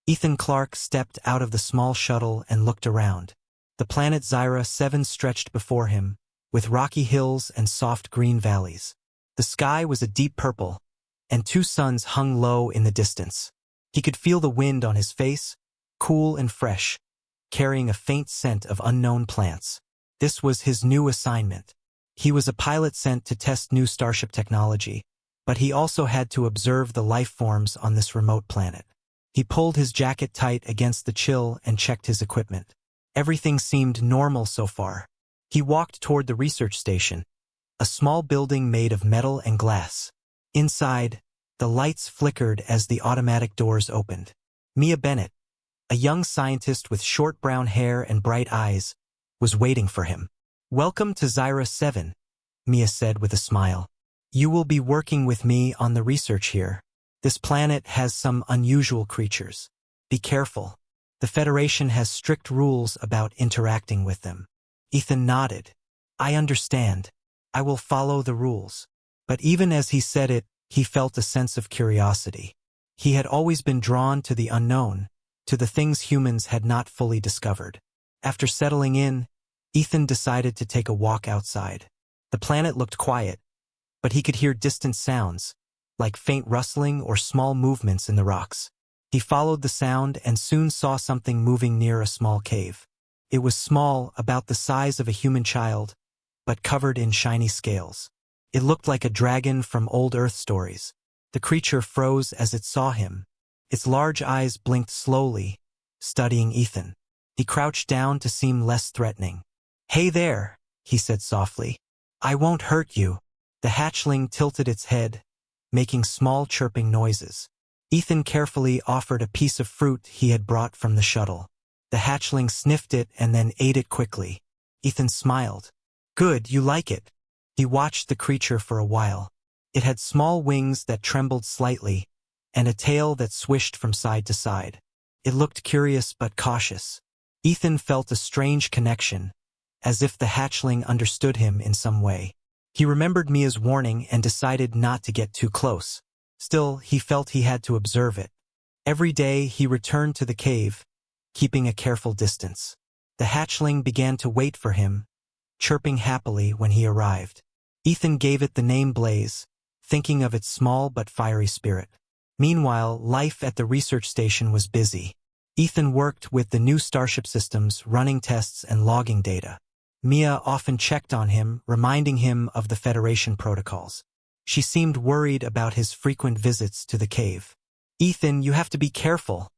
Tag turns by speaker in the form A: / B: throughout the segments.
A: Ethan Clarke stepped out of the small shuttle and looked around. The planet Zyra 7 stretched before him, with rocky hills and soft green valleys. The sky was a deep purple, and two suns hung low in the distance. He could feel the wind on his face, cool and fresh, carrying a faint scent of unknown plants. This was his new assignment. He was a pilot sent to test new starship technology, but he also had to observe the life forms on this remote planet. He pulled his jacket tight against the chill and checked his equipment. Everything seemed normal so far. He walked toward the research station, a small building made of metal and glass. Inside, the lights flickered as the automatic doors opened. Mia Bennett, a young scientist with short brown hair and bright eyes, was waiting for him. "Welcome to Zyra 7, Mia said with a smile. "You will be working with me on the research here. This planet has some unusual creatures. Be careful. The Federation has strict rules about interacting with them." Ethan nodded. "I understand. I will follow the rules." But even as he said it, he felt a sense of curiosity. He had always been drawn to the unknown, to the things humans had not fully discovered. After settling in, Ethan decided to take a walk outside. The planet looked quiet, but he could hear distant sounds, like faint rustling or small movements in the rocks. He followed the sound and soon saw something moving near a small cave. It was small, about the size of a human child, but covered in shiny scales. It looked like a dragon from old Earth stories. The creature froze as it saw him. Its large eyes blinked slowly, studying Ethan. He crouched down to seem less threatening. "Hey there," he said softly. "I won't hurt you." The hatchling tilted its head, making small chirping noises. Ethan carefully offered a piece of fruit he had brought from the shuttle. The hatchling sniffed it and then ate it quickly. Ethan smiled. "Good, you like it." He watched the creature for a while. It had small wings that trembled slightly, and a tail that swished from side to side. It looked curious but cautious. Ethan felt a strange connection, as if the hatchling understood him in some way. He remembered Mia's warning and decided not to get too close. Still, he felt he had to observe it. Every day he returned to the cave, keeping a careful distance. The hatchling began to wait for him, chirping happily when he arrived. Ethan gave it the name Blaze, thinking of its small but fiery spirit. Meanwhile, life at the research station was busy. Ethan worked with the new starship systems, running tests and logging data. Mia often checked on him, reminding him of the Federation protocols. She seemed worried about his frequent visits to the cave. "Ethan, you have to be careful,"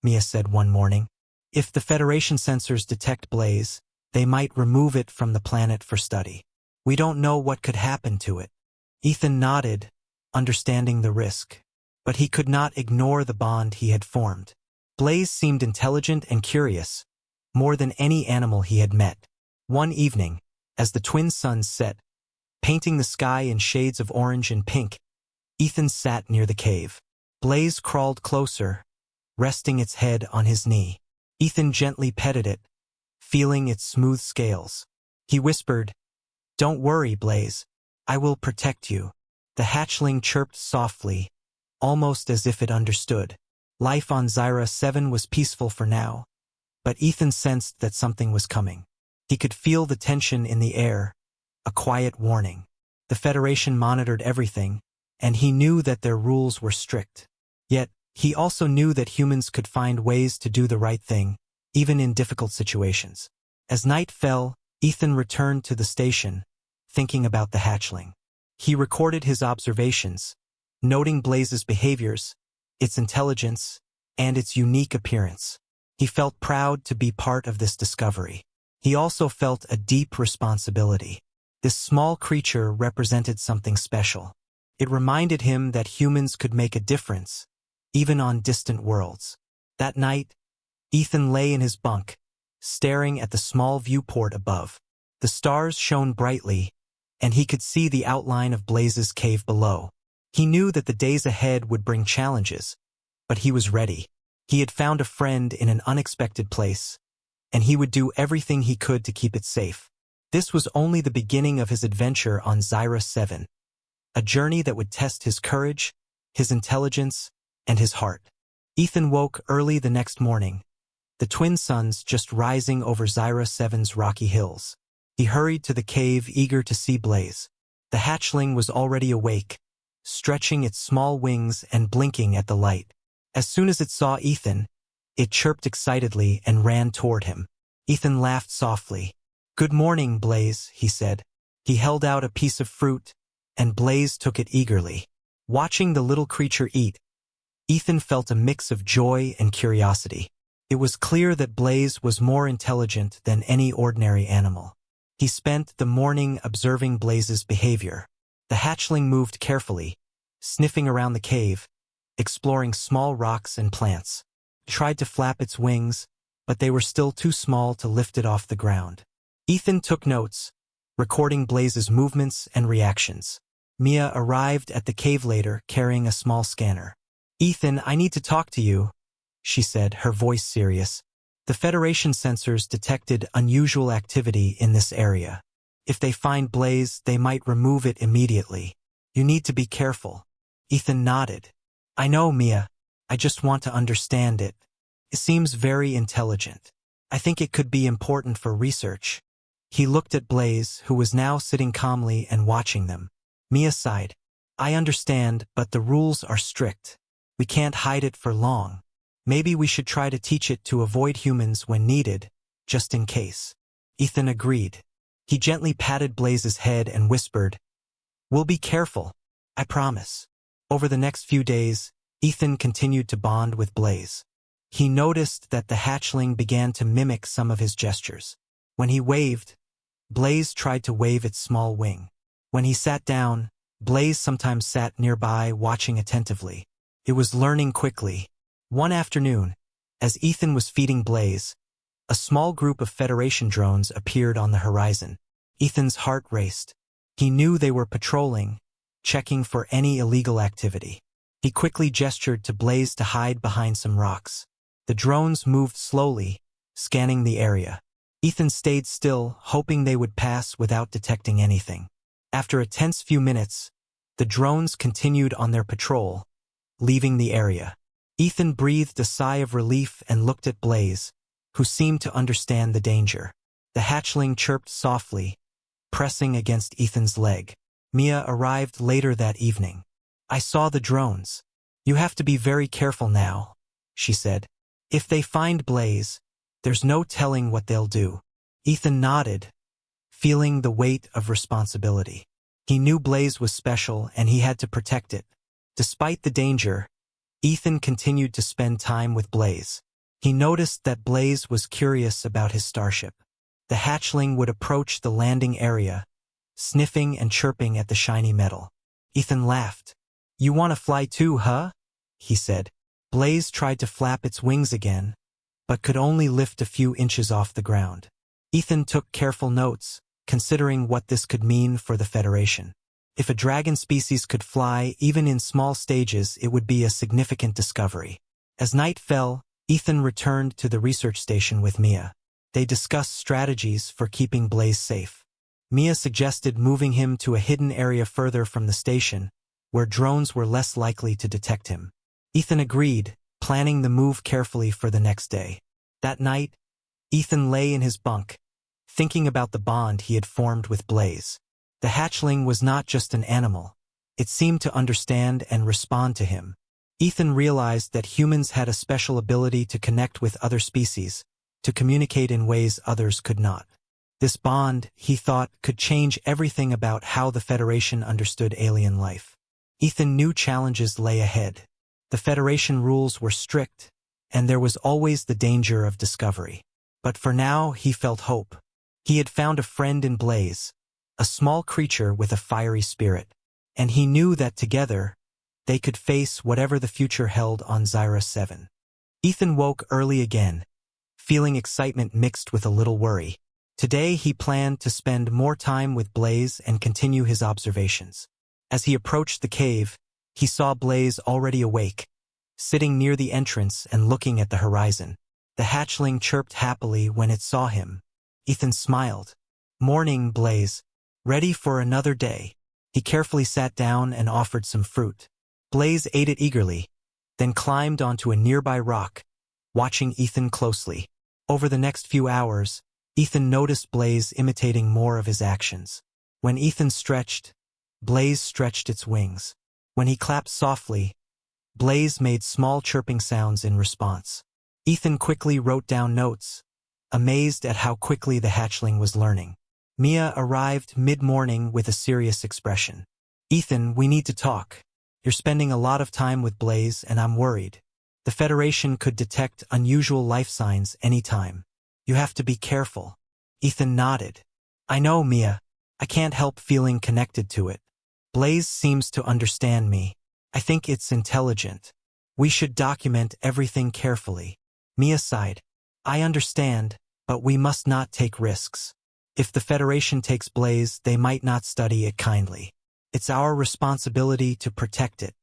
A: Mia said one morning. "If the Federation sensors detect Blaze, they might remove it from the planet for study. We don't know what could happen to it." Ethan nodded, understanding the risk. But he could not ignore the bond he had formed. Blaze seemed intelligent and curious, more than any animal he had met. One evening, as the twin suns set, painting the sky in shades of orange and pink, Ethan sat near the cave. Blaze crawled closer, resting its head on his knee. Ethan gently petted it, feeling its smooth scales. He whispered, "Don't worry, Blaze. I will protect you." The hatchling chirped softly, almost as if it understood. Life on Zyra 7 was peaceful for now, but Ethan sensed that something was coming. He could feel the tension in the air, a quiet warning. The Federation monitored everything, and he knew that their rules were strict. Yet, he also knew that humans could find ways to do the right thing, even in difficult situations. As night fell, Ethan returned to the station, thinking about the hatchling. He recorded his observations, noting Blaze's behaviors, its intelligence, and its unique appearance. He felt proud to be part of this discovery. He also felt a deep responsibility. This small creature represented something special. It reminded him that humans could make a difference, even on distant worlds. That night, Ethan lay in his bunk, staring at the small viewport above. The stars shone brightly, and he could see the outline of Blaze's cave below. He knew that the days ahead would bring challenges, but he was ready. He had found a friend in an unexpected place, and he would do everything he could to keep it safe. This was only the beginning of his adventure on Zyra 7, a journey that would test his courage, his intelligence, and his heart. Ethan woke early the next morning, the twin suns just rising over Zyra 7's rocky hills. He hurried to the cave, eager to see Blaze. The hatchling was already awake, stretching its small wings and blinking at the light. As soon as it saw Ethan, it chirped excitedly and ran toward him. Ethan laughed softly. "Good morning, Blaze," he said. He held out a piece of fruit, and Blaze took it eagerly. Watching the little creature eat, Ethan felt a mix of joy and curiosity. It was clear that Blaze was more intelligent than any ordinary animal. He spent the morning observing Blaze's behavior. The hatchling moved carefully, sniffing around the cave, exploring small rocks and plants. It tried to flap its wings, but they were still too small to lift it off the ground. Ethan took notes, recording Blaze's movements and reactions. Mia arrived at the cave later, carrying a small scanner. "Ethan, I need to talk to you," she said, her voice serious. "The Federation sensors detected unusual activity in this area. If they find Blaze, they might remove it immediately. You need to be careful." Ethan nodded. "I know, Mia. I just want to understand it. It seems very intelligent. I think it could be important for research." He looked at Blaze, who was now sitting calmly and watching them. Mia sighed. "I understand, but the rules are strict. We can't hide it for long. Maybe we should try to teach it to avoid humans when needed, just in case." Ethan agreed. He gently patted Blaze's head and whispered, "We'll be careful, I promise." Over the next few days, Ethan continued to bond with Blaze. He noticed that the hatchling began to mimic some of his gestures. When he waved, Blaze tried to wave its small wing. When he sat down, Blaze sometimes sat nearby, watching attentively. It was learning quickly. One afternoon, as Ethan was feeding Blaze, a small group of Federation drones appeared on the horizon. Ethan's heart raced. He knew they were patrolling, checking for any illegal activity. He quickly gestured to Blaze to hide behind some rocks. The drones moved slowly, scanning the area. Ethan stayed still, hoping they would pass without detecting anything. After a tense few minutes, the drones continued on their patrol, leaving the area. Ethan breathed a sigh of relief and looked at Blaze, who seemed to understand the danger. The hatchling chirped softly, pressing against Ethan's leg. Mia arrived later that evening. "I saw the drones. You have to be very careful now," she said. "If they find Blaze, there's no telling what they'll do." Ethan nodded, feeling the weight of responsibility. He knew Blaze was special and he had to protect it. Despite the danger, Ethan continued to spend time with Blaze. He noticed that Blaze was curious about his starship. The hatchling would approach the landing area, sniffing and chirping at the shiny metal. Ethan laughed. "You want to fly too, huh?" he said. Blaze tried to flap its wings again, but could only lift a few inches off the ground. Ethan took careful notes, considering what this could mean for the Federation. If a dragon species could fly, even in small stages, it would be a significant discovery. As night fell, Ethan returned to the research station with Mia. They discussed strategies for keeping Blaze safe. Mia suggested moving him to a hidden area further from the station, where drones were less likely to detect him. Ethan agreed, planning the move carefully for the next day. That night, Ethan lay in his bunk, thinking about the bond he had formed with Blaze. The hatchling was not just an animal. It seemed to understand and respond to him. Ethan realized that humans had a special ability to connect with other species, to communicate in ways others could not. This bond, he thought, could change everything about how the Federation understood alien life. Ethan knew challenges lay ahead. The Federation rules were strict, and there was always the danger of discovery. But for now, he felt hope. He had found a friend in Blaze, a small creature with a fiery spirit, and he knew that together, they could face whatever the future held on Zyra 7. Ethan woke early again, feeling excitement mixed with a little worry. Today he planned to spend more time with Blaze and continue his observations. As he approached the cave, he saw Blaze already awake, sitting near the entrance and looking at the horizon. The hatchling chirped happily when it saw him. Ethan smiled. "Morning, Blaze. Ready for another day." He carefully sat down and offered some fruit. Blaze ate it eagerly, then climbed onto a nearby rock, watching Ethan closely. Over the next few hours, Ethan noticed Blaze imitating more of his actions. When Ethan stretched, Blaze stretched its wings. When he clapped softly, Blaze made small chirping sounds in response. Ethan quickly wrote down notes, amazed at how quickly the hatchling was learning. Mia arrived mid-morning with a serious expression. "Ethan, we need to talk. You're spending a lot of time with Blaze and I'm worried. The Federation could detect unusual life signs anytime. You have to be careful." Ethan nodded. "I know, Mia. I can't help feeling connected to it. Blaze seems to understand me. I think it's intelligent. We should document everything carefully." Mia sighed. "I understand, but we must not take risks. If the Federation takes Blaze, they might not study it kindly. It's our responsibility to protect it."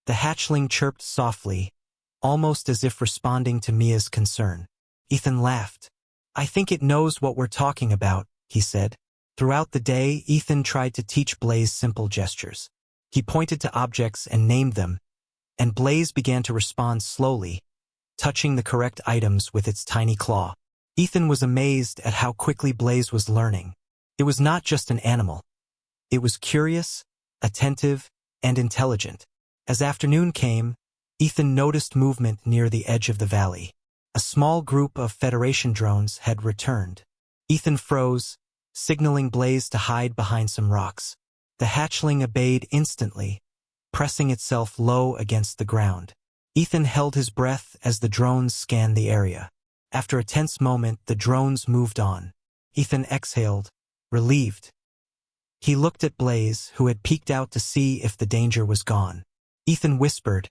A: The hatchling chirped softly, almost as if responding to Mia's concern. Ethan laughed. "I think it knows what we're talking about," he said. Throughout the day, Ethan tried to teach Blaze simple gestures. He pointed to objects and named them, and Blaze began to respond slowly, touching the correct items with its tiny claw. Ethan was amazed at how quickly Blaze was learning. It was not just an animal. It was curious, attentive, and intelligent. As afternoon came, Ethan noticed movement near the edge of the valley. A small group of Federation drones had returned. Ethan froze, signaling Blaze to hide behind some rocks. The hatchling obeyed instantly, pressing itself low against the ground. Ethan held his breath as the drones scanned the area. After a tense moment, the drones moved on. Ethan exhaled, relieved. He looked at Blaze, who had peeked out to see if the danger was gone. Ethan whispered,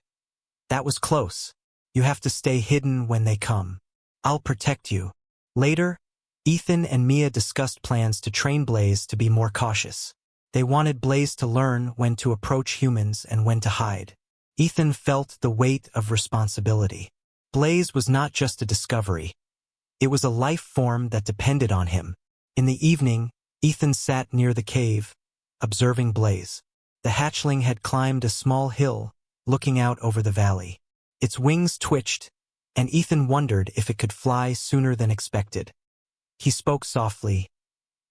A: "That was close. You have to stay hidden when they come. I'll protect you." Later, Ethan and Mia discussed plans to train Blaze to be more cautious. They wanted Blaze to learn when to approach humans and when to hide. Ethan felt the weight of responsibility. Blaze was not just a discovery. It was a life form that depended on him. In the evening, Ethan sat near the cave, observing Blaze. The hatchling had climbed a small hill, looking out over the valley. Its wings twitched, and Ethan wondered if it could fly sooner than expected. He spoke softly.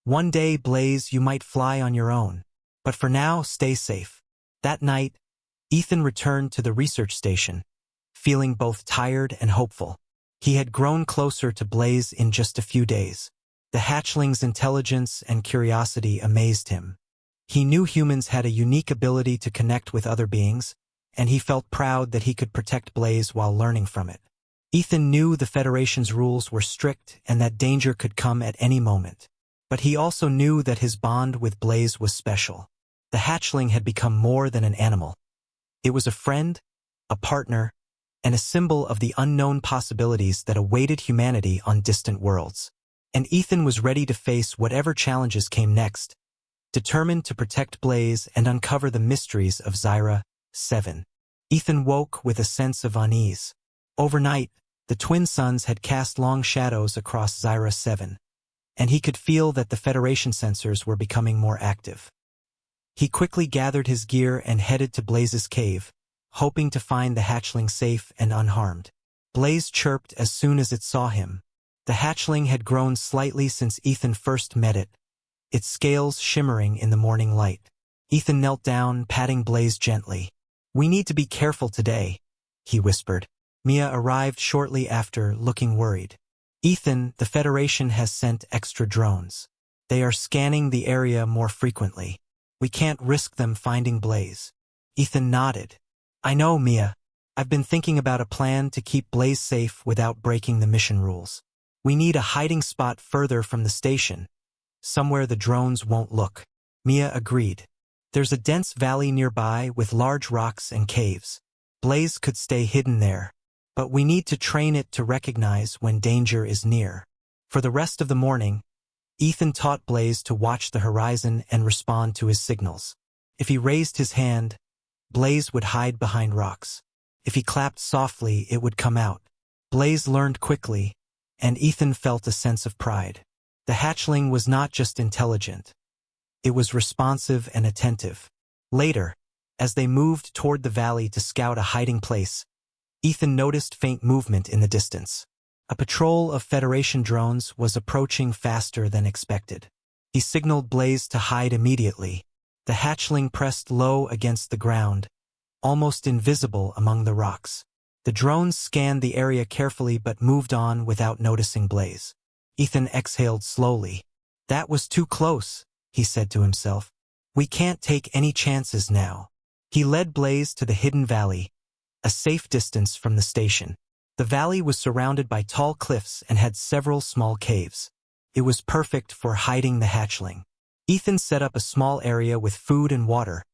A: "One day, Blaze, you might fly on your own. But for now, stay safe." That night, Ethan returned to the research station, feeling both tired and hopeful. He had grown closer to Blaze in just a few days. The hatchling's intelligence and curiosity amazed him. He knew humans had a unique ability to connect with other beings, and he felt proud that he could protect Blaze while learning from it. Ethan knew the Federation's rules were strict and that danger could come at any moment. But he also knew that his bond with Blaze was special. The hatchling had become more than an animal. It was a friend, a partner, and a symbol of the unknown possibilities that awaited humanity on distant worlds. And Ethan was ready to face whatever challenges came next, determined to protect Blaze and uncover the mysteries of Zyra 7. Ethan woke with a sense of unease. Overnight, the twin suns had cast long shadows across Zyra 7, and he could feel that the Federation sensors were becoming more active. He quickly gathered his gear and headed to Blaze's cave, hoping to find the hatchling safe and unharmed. Blaze chirped as soon as it saw him. The hatchling had grown slightly since Ethan first met it, its scales shimmering in the morning light. Ethan knelt down, patting Blaze gently. "We need to be careful today," he whispered. Mia arrived shortly after, looking worried. "Ethan, the Federation has sent extra drones. They are scanning the area more frequently. We can't risk them finding Blaze." Ethan nodded. "I know, Mia. I've been thinking about a plan to keep Blaze safe without breaking the mission rules. We need a hiding spot further from the station, somewhere the drones won't look." Mia agreed. "There's a dense valley nearby with large rocks and caves. Blaze could stay hidden there, but we need to train it to recognize when danger is near." For the rest of the morning, Ethan taught Blaze to watch the horizon and respond to his signals. If he raised his hand, Blaze would hide behind rocks. If he clapped softly, it would come out. Blaze learned quickly, and Ethan felt a sense of pride. The hatchling was not just intelligent. It was responsive and attentive. Later, as they moved toward the valley to scout a hiding place, Ethan noticed faint movement in the distance. A patrol of Federation drones was approaching faster than expected. He signaled Blaze to hide immediately. The hatchling pressed low against the ground, almost invisible among the rocks. The drones scanned the area carefully but moved on without noticing Blaze. Ethan exhaled slowly. That was too close, he said to himself. We can't take any chances now. He led Blaze to the hidden valley, a safe distance from the station. The valley was surrounded by tall cliffs and had several small caves. It was perfect for hiding the hatchling. Ethan set up a small area with food and water,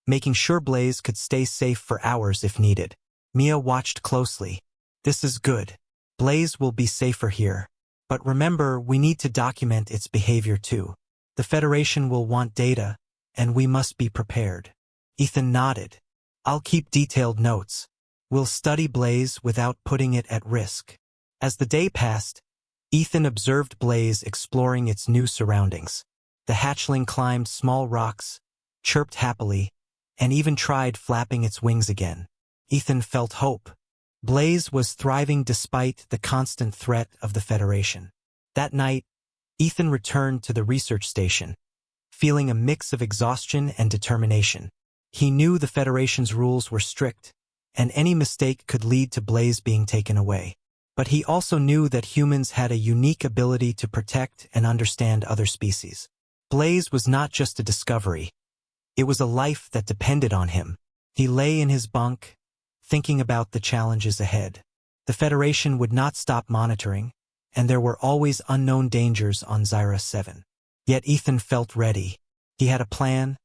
A: making sure Blaze could stay safe for hours if needed. Mia watched closely. This is good. Blaze will be safer here. But remember, we need to document its behavior too. The Federation will want data, and we must be prepared. Ethan nodded. I'll keep detailed notes. We'll study Blaze without putting it at risk. As the day passed, Ethan observed Blaze exploring its new surroundings. The hatchling climbed small rocks, chirped happily, and even tried flapping its wings again. Ethan felt hope. Blaze was thriving despite the constant threat of the Federation. That night, Ethan returned to the research station, feeling a mix of exhaustion and determination. He knew the Federation's rules were strict, and any mistake could lead to Blaze being taken away. But he also knew that humans had a unique ability to protect and understand other species. Blaze was not just a discovery. It was a life that depended on him. He lay in his bunk, thinking about the challenges ahead. The Federation would not stop monitoring, and there were always unknown dangers on Zyra 7. Yet Ethan felt ready. He had a plan,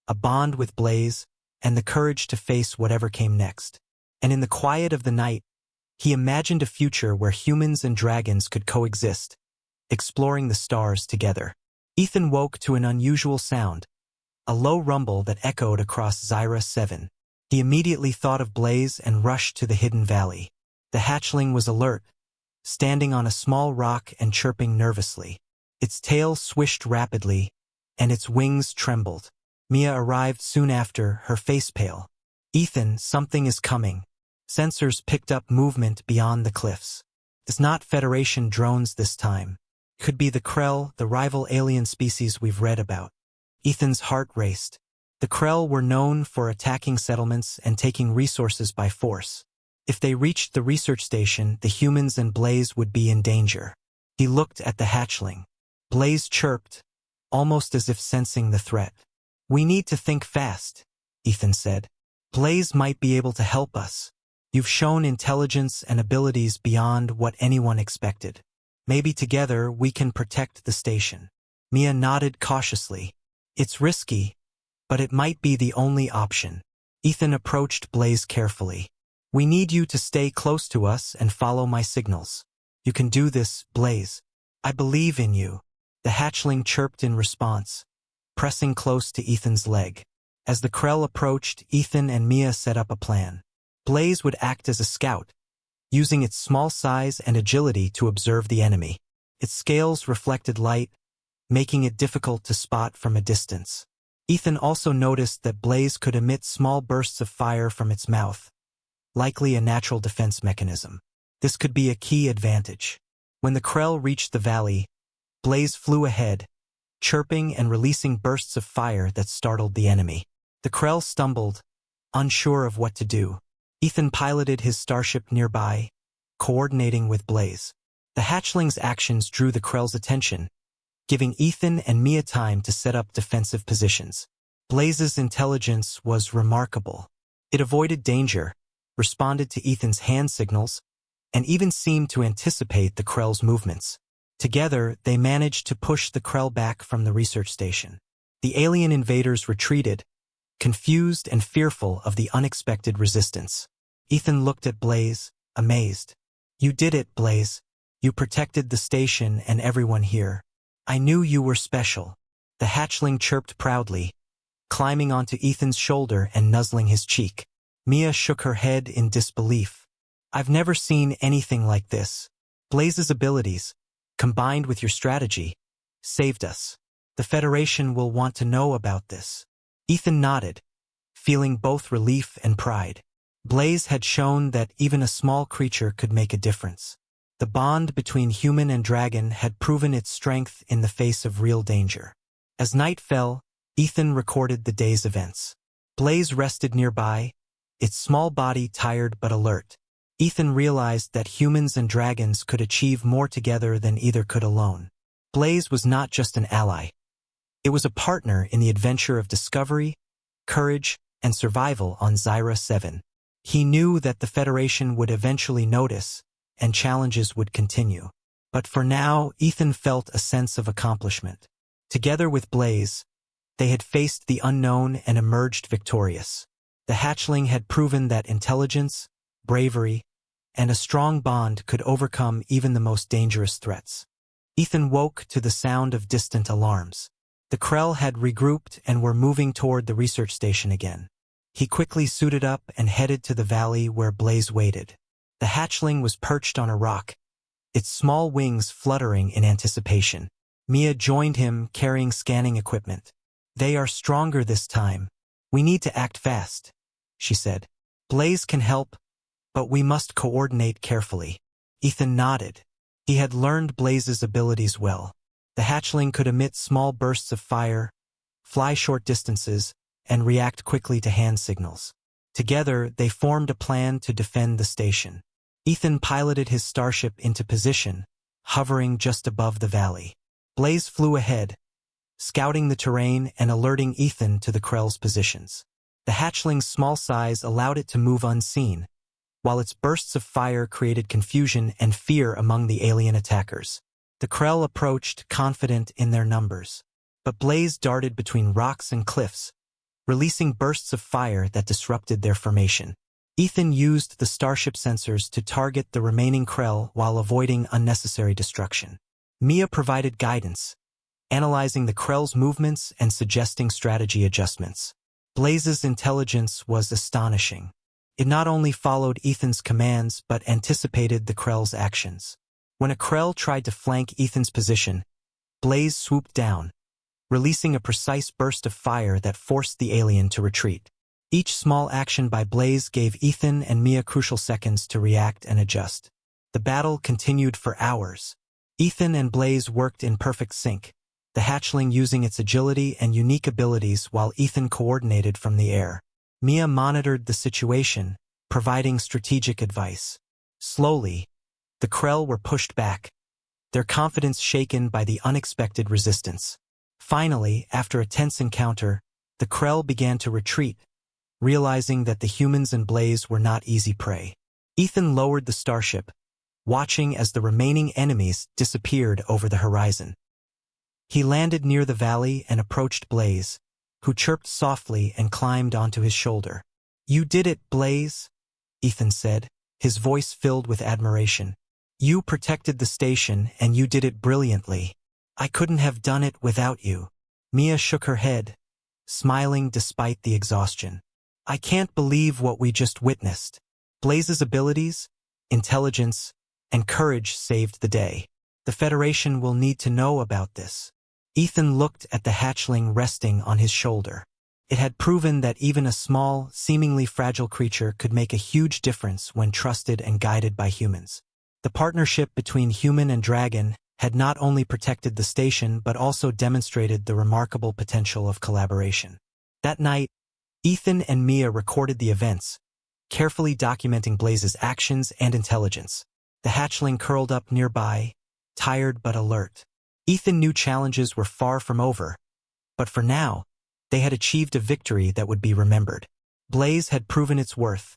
A: a bond with Blaze, and the courage to face whatever came next. And in the quiet of the night, he imagined a future where humans and dragons could coexist, exploring the stars together. Ethan woke to an unusual sound, a low rumble that echoed across Zyra 7. He immediately thought of Blaze and rushed to the hidden valley. The hatchling was alert, standing on a small rock and chirping nervously. Its tail swished rapidly, and its wings trembled. Mia arrived soon after, her face pale. Ethan, something is coming. Sensors picked up movement beyond the cliffs. It's not Federation drones this time. Could be the Krel, the rival alien species we've read about. Ethan's heart raced. The Krel were known for attacking settlements and taking resources by force. If they reached the research station, the humans and Blaze would be in danger. He looked at the hatchling. Blaze chirped, almost as if sensing the threat. We need to think fast, Ethan said. Blaze might be able to help us. You've shown intelligence and abilities beyond what anyone expected. Maybe together we can protect the station. Mia nodded cautiously. It's risky, but it might be the only option. Ethan approached Blaze carefully. We need you to stay close to us and follow my signals. You can do this, Blaze. I believe in you. The hatchling chirped in response, pressing close to Ethan's leg. As the Krel approached, Ethan and Mia set up a plan. Blaze would act as a scout, using its small size and agility to observe the enemy. Its scales reflected light, making it difficult to spot from a distance. Ethan also noticed that Blaze could emit small bursts of fire from its mouth, likely a natural defense mechanism. This could be a key advantage. When the Krel reached the valley, Blaze flew ahead, chirping and releasing bursts of fire that startled the enemy. The Krel stumbled, unsure of what to do. Ethan piloted his starship nearby, coordinating with Blaze. The hatchling's actions drew the Krel's attention, giving Ethan and Mia time to set up defensive positions. Blaze's intelligence was remarkable. It avoided danger, responded to Ethan's hand signals, and even seemed to anticipate the Krel's movements. Together, they managed to push the Krel back from the research station. The alien invaders retreated, confused and fearful of the unexpected resistance. Ethan looked at Blaze, amazed. You did it, Blaze. You protected the station and everyone here. I knew you were special. The hatchling chirped proudly, climbing onto Ethan's shoulder and nuzzling his cheek. Mia shook her head in disbelief. I've never seen anything like this. Blaze's abilities, combined with your strategy, saved us. The Federation will want to know about this. Ethan nodded, feeling both relief and pride. Blaze had shown that even a small creature could make a difference. The bond between human and dragon had proven its strength in the face of real danger. As night fell, Ethan recorded the day's events. Blaze rested nearby, its small body tired but alert. Ethan realized that humans and dragons could achieve more together than either could alone. Blaze was not just an ally. It was a partner in the adventure of discovery, courage, and survival on Zyra 7. He knew that the Federation would eventually notice, and challenges would continue. But for now, Ethan felt a sense of accomplishment. Together with Blaze, they had faced the unknown and emerged victorious. The hatchling had proven that intelligence, bravery, and a strong bond could overcome even the most dangerous threats. Ethan woke to the sound of distant alarms. The Krel had regrouped and were moving toward the research station again. He quickly suited up and headed to the valley where Blaze waited. The hatchling was perched on a rock, its small wings fluttering in anticipation. Mia joined him, carrying scanning equipment. "They are stronger this time. We need to act fast," she said. "Blaze can help, but we must coordinate carefully." Ethan nodded. He had learned Blaze's abilities well. The hatchling could emit small bursts of fire, fly short distances, and react quickly to hand signals. Together, they formed a plan to defend the station. Ethan piloted his starship into position, hovering just above the valley. Blaze flew ahead, scouting the terrain and alerting Ethan to the Krell's positions. The hatchling's small size allowed it to move unseen, while its bursts of fire created confusion and fear among the alien attackers. The Krell approached, confident in their numbers. But Blaze darted between rocks and cliffs, releasing bursts of fire that disrupted their formation. Ethan used the starship sensors to target the remaining Krell while avoiding unnecessary destruction. Mia provided guidance, analyzing the Krell's movements and suggesting strategy adjustments. Blaze's intelligence was astonishing. It not only followed Ethan's commands but anticipated the Krell's actions. When a Krell tried to flank Ethan's position, Blaze swooped down, releasing a precise burst of fire that forced the alien to retreat. Each small action by Blaze gave Ethan and Mia crucial seconds to react and adjust. The battle continued for hours. Ethan and Blaze worked in perfect sync, the hatchling using its agility and unique abilities while Ethan coordinated from the air. Mia monitored the situation, providing strategic advice. Slowly, the Krell were pushed back, their confidence shaken by the unexpected resistance. Finally, after a tense encounter, the Krell began to retreat, realizing that the humans and Blaze were not easy prey. Ethan lowered the starship, watching as the remaining enemies disappeared over the horizon. He landed near the valley and approached Blaze, who chirped softly and climbed onto his shoulder. "You did it, Blaze," Ethan said, his voice filled with admiration. "You protected the station and you did it brilliantly. I couldn't have done it without you." Mia shook her head, smiling despite the exhaustion. "I can't believe what we just witnessed. Blaze's abilities, intelligence, and courage saved the day. The Federation will need to know about this." Ethan looked at the hatchling resting on his shoulder. It had proven that even a small, seemingly fragile creature could make a huge difference when trusted and guided by humans. The partnership between human and dragon had not only protected the station but also demonstrated the remarkable potential of collaboration. That night, Ethan and Mia recorded the events, carefully documenting Blaze's actions and intelligence. The hatchling curled up nearby, tired but alert. Ethan knew challenges were far from over, but for now, they had achieved a victory that would be remembered. Blaze had proven its worth,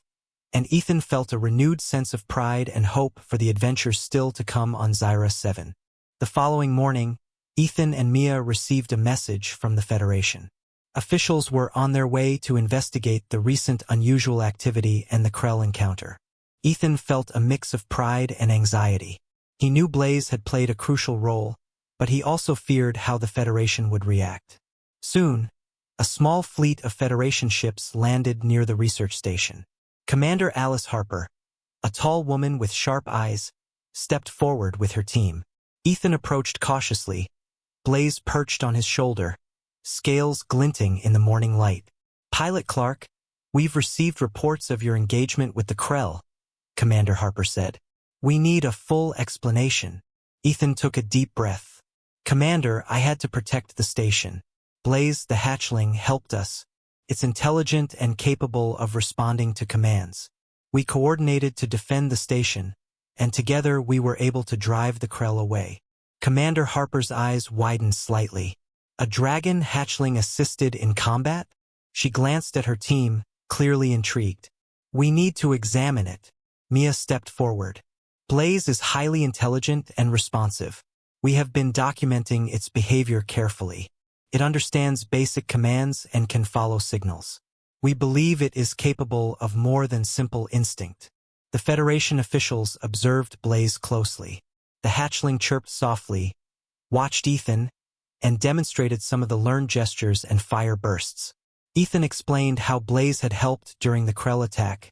A: and Ethan felt a renewed sense of pride and hope for the adventures still to come on Zyra 7. The following morning, Ethan and Mia received a message from the Federation. Officials were on their way to investigate the recent unusual activity and the Krell encounter. Ethan felt a mix of pride and anxiety. He knew Blaze had played a crucial role, but he also feared how the Federation would react. Soon, a small fleet of Federation ships landed near the research station. Commander Alice Harper, a tall woman with sharp eyes, stepped forward with her team. Ethan approached cautiously, Blaze perched on his shoulder, scales glinting in the morning light. "Pilot Clarke, "We've received reports of your engagement with the Krel," Commander Harper said. "We need a full explanation." Ethan took a deep breath. "Commander, I had to protect the station. Blaze, the hatchling, helped us. It's intelligent and capable of responding to commands. We coordinated to defend the station, and together we were able to drive the Krel away." Commander Harper's eyes widened slightly. "A dragon hatchling assisted in combat?" She glanced at her team, clearly intrigued. "We need to examine it." Mia stepped forward. "Blaze is highly intelligent and responsive. We have been documenting its behavior carefully. It understands basic commands and can follow signals. We believe it is capable of more than simple instinct." The Federation officials observed Blaze closely. The hatchling chirped softly, watched Ethan, and demonstrated some of the learned gestures and fire bursts. Ethan explained how Blaze had helped during the Krel attack,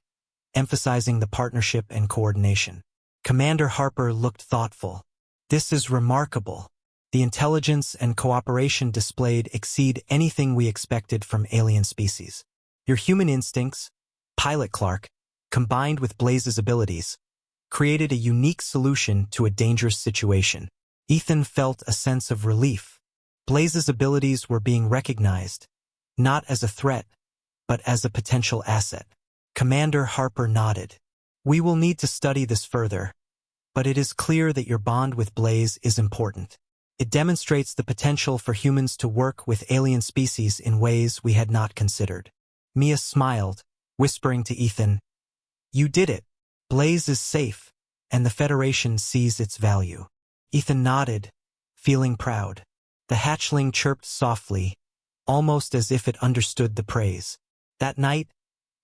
A: emphasizing the partnership and coordination. Commander Harper looked thoughtful. "This is remarkable. The intelligence and cooperation displayed exceed anything we expected from alien species. Your human instincts, Pilot Clarke, combined with Blaze's abilities, created a unique solution to a dangerous situation." Ethan felt a sense of relief. Blaze's abilities were being recognized, not as a threat, but as a potential asset. Commander Harper nodded. "We will need to study this further, but it is clear that your bond with Blaze is important. It demonstrates the potential for humans to work with alien species in ways we had not considered." Mia smiled, whispering to Ethan, "You did it. Blaze is safe, and the Federation sees its value." Ethan nodded, feeling proud. The hatchling chirped softly, almost as if it understood the praise. That night,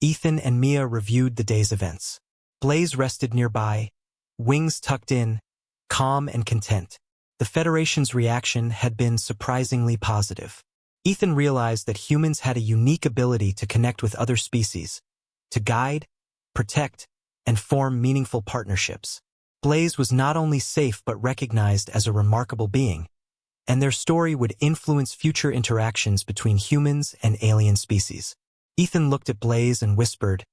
A: Ethan and Mia reviewed the day's events. Blaze rested nearby, wings tucked in, calm and content. The Federation's reaction had been surprisingly positive. Ethan realized that humans had a unique ability to connect with other species, to guide, protect, and form meaningful partnerships. Blaze was not only safe but recognized as a remarkable being, and their story would influence future interactions between humans and alien species. Ethan looked at Blaze and whispered,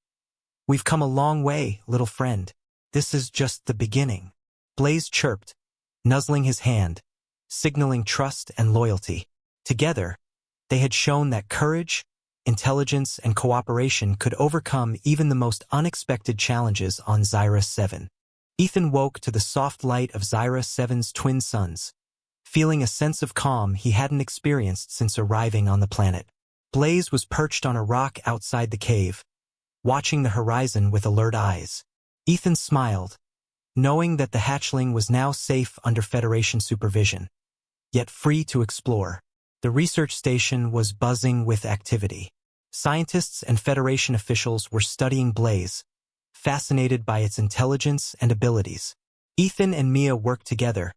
A: "We've come a long way, little friend. This is just the beginning." Blaze chirped, nuzzling his hand, signaling trust and loyalty. Together, they had shown that courage, intelligence, and cooperation could overcome even the most unexpected challenges on Zyra 7. Ethan woke to the soft light of Zyra 7's twin suns, feeling a sense of calm he hadn't experienced since arriving on the planet. Blaze was perched on a rock outside the cave, watching the horizon with alert eyes. Ethan smiled, knowing that the hatchling was now safe under Federation supervision, yet free to explore. The research station was buzzing with activity. Scientists and Federation officials were studying Blaze, fascinated by its intelligence and abilities. Ethan and Mia worked together,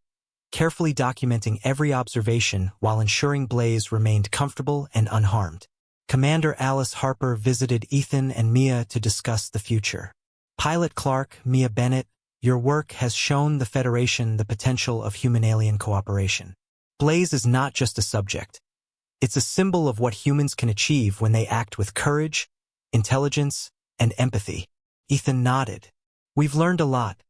A: carefully documenting every observation while ensuring Blaze remained comfortable and unharmed. Commander Alice Harper visited Ethan and Mia to discuss the future. "Pilot Clarke, Mia Bennett, your work has shown the Federation the potential of human-alien cooperation. Blaze is not just a subject. It's a symbol of what humans can achieve when they act with courage, intelligence, and empathy." Ethan nodded. "We've learned a lot,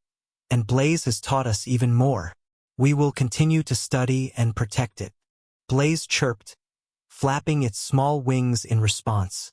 A: and Blaze has taught us even more. We will continue to study and protect it." Blaze chirped, flapping its small wings in response,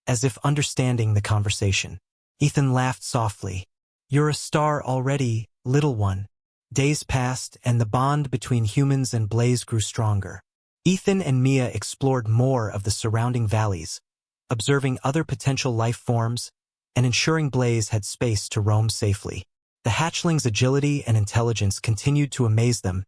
A: as if understanding the conversation. Ethan laughed softly. "You're a star already, little one." Days passed, and the bond between humans and Blaze grew stronger. Ethan and Mia explored more of the surrounding valleys, observing other potential life forms and ensuring Blaze had space to roam safely. The hatchling's agility and intelligence continued to amaze them,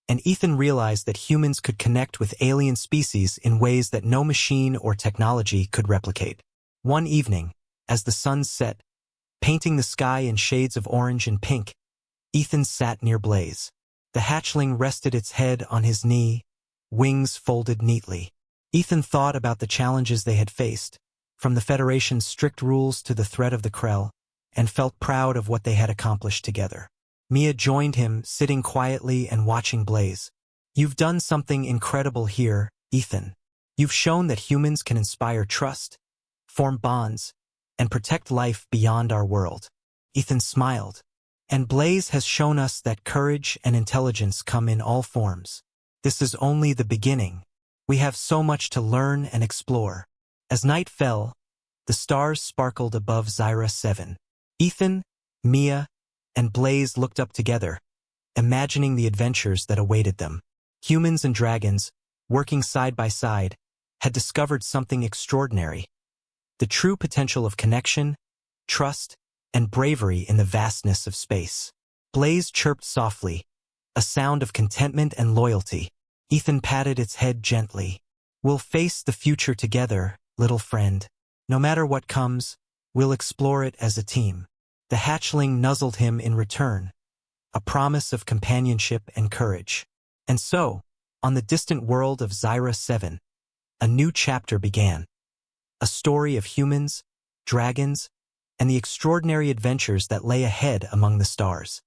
A: and Ethan realized that humans could connect with alien species in ways that no machine or technology could replicate. One evening, as the sun set, painting the sky in shades of orange and pink, Ethan sat near Blaze. The hatchling rested its head on his knee, wings folded neatly. Ethan thought about the challenges they had faced, from the Federation's strict rules to the threat of the Krel, and felt proud of what they had accomplished together. Mia joined him, sitting quietly and watching Blaze. "You've done something incredible here, Ethan. You've shown that humans can inspire trust, form bonds, and protect life beyond our world. Ethan smiled. And Blaze has shown us that courage and intelligence come in all forms. This is only the beginning. We have so much to learn and explore. As night fell, the stars sparkled above Zyra 7. Ethan, Mia, and Blaze looked up together, imagining the adventures that awaited them. Humans and dragons, working side by side, had discovered something extraordinary. The true potential of connection, trust, and bravery in the vastness of space. Blaze chirped softly, a sound of contentment and loyalty. Ethan patted its head gently. We'll face the future together, little friend. No matter what comes, we'll explore it as a team. The hatchling nuzzled him in return, a promise of companionship and courage. And so, on the distant world of Zyra 7, a new chapter began. A story of humans, dragons, and the extraordinary adventures that lay ahead among the stars.